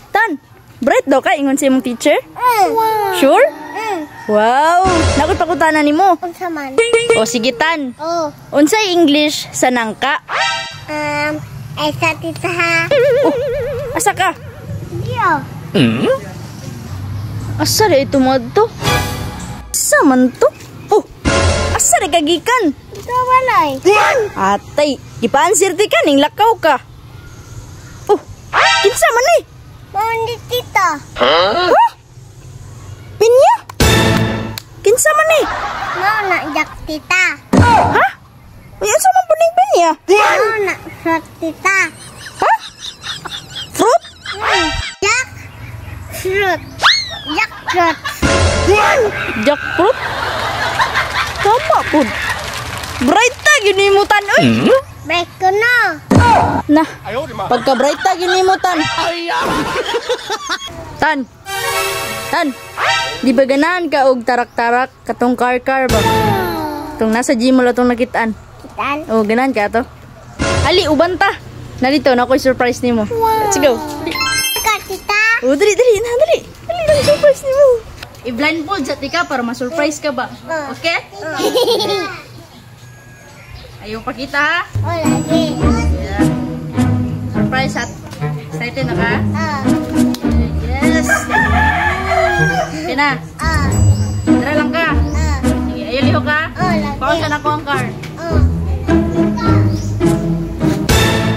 Tan, bright daw ka ingon sa imong teacher? Wow. Sure? Wow, nakoy pakutanan nimo. Unsa man? O sige Tan. Oh. Unsay English sa nangka? Esa tita ha. Asa ka? Dio. Asa rin ito mo to? Asa man to? Oh, asa rin kagikan? Ito walay. Atay, gipaansir ti ka ning lakaw ka. Oh, kinsa man ni? Maundi tita. Huh? Pinya? Kinsa man ni? Mau nak jak tita. Ha? Uy, asa man puning pinya? Mau nak fruit tita. Ha? Fruit? Jak fruit. Jak fruit. Jackfruit? Tama po. Bright ta ginimutan, uy. Break ko na. Nah, pagka bright ta ginimutan. Tan, di ba ganahan ka og tarak-tarak katong car ba? Itong nasa gym mo lang itong nakitaan. Kitan. Oh, ganahan ka to. Ali, uban ta. Narito, na ako'y surprise ni mo. Let's go. Ka tita. Oh, dali, surprise ni mo. I-blindfold sa tika para ma-surprise ka ba? Okay? Ayaw pakita ha? Oh lagi. Yeah. Surprise at excited na ka? Yes! Okay na. Tara lang ka. Sige, ayaw liho ka? Lagi. Pausan ako ang card.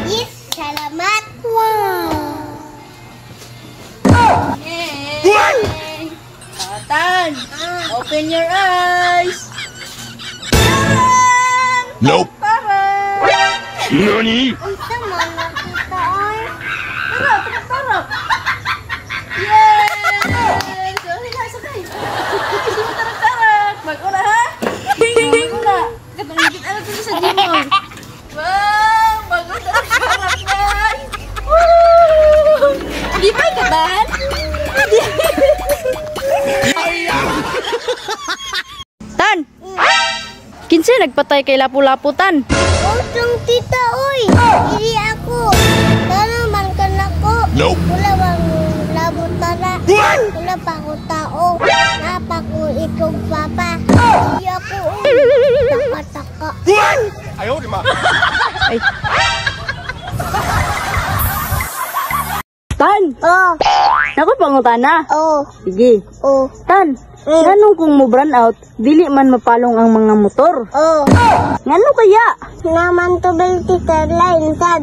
Yes, salamat. Wow. Yay! Tan! Open your eyes! Taran! Nope. Taran! Nani? Unsa man nakita oy? Tara! Yay! Sakay! Hindi mo tarak-tarak! Mag-una ha? Mag-una! Katungigit ano ito sa gym mo? Wow! Mag-una tarak-tarak guys! Woo! Di ba ikabahan? Tan! Kinsay nagpatay kay Lapu-Lapu, Tan? Utong tita oy. Dili ako. Tara man kanako. Nope. Wala bang labot tara. Wala pa ko tao. Napa ko itong papa. Dili ako. Taka-taka. Ay. Tan! Oh. Naku, pangutana. Oh. Sige. Oh. Tan, ganun kung mo brand out, dili man mapalong ang mga motor. Oh. Ngano kaya? Naman to bel tita line sad.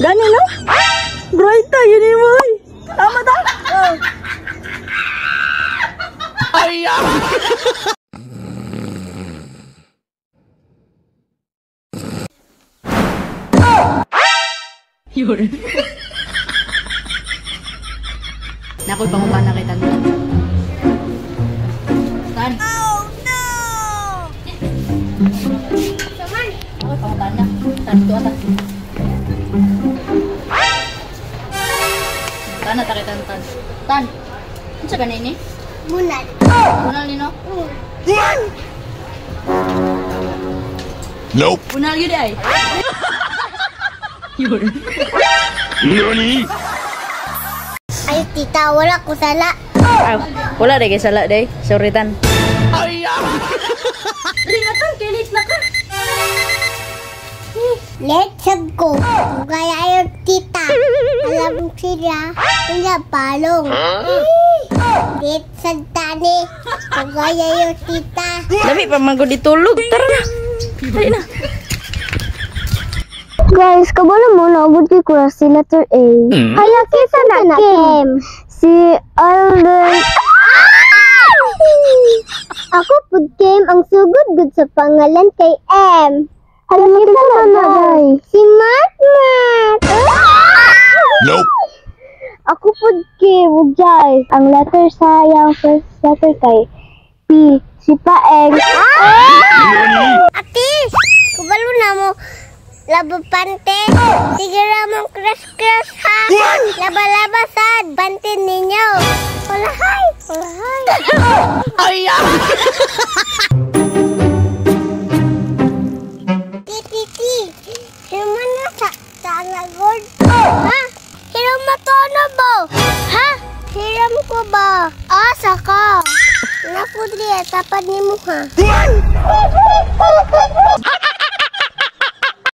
Gani no? Bright tayo ni mo. Tama ta? Oh. Yun. Nakoy pangutana kay Tan. Tan. Oh no. Saman. Nakoy pangutana. Tan, ito ata. Tan, ata kay Tan. Tan, ano sa ganini? Bunal. Bunal nino? Nope. Bunal yun ay. Yun. Nani? Ay tita wala ko sala. Ah, wala deh guys, salah deh. Sorry Tan. Dali na Tan, kay late na ka. Let's go. Gaya ayo tita. Alam sila. Wala palong. Let's tani. Gaya ayo tita. Dami pa magod ditulog. Tara na. Dali na. Guys, kabalo mo naabot kay ko si letter A. Hala kisa na Kim. Si Alden. Ako pud Kim ang sugod gud sa pangalan kay M. Hala kita na day. Si Matmat. Nope. Ako pud Kim ug Jai. Ang letter sa yang first letter kay P. Si Paeng. Ate, kabalo na mo. Labo pante. Sige ramong crush ha. Laba-laba sad. Bante ninyo. Ulahay. Ayam. Titi. ano ba? Ha? Hiram ko ba? Asa ka? Naku, Dre, tapad ni mo ha.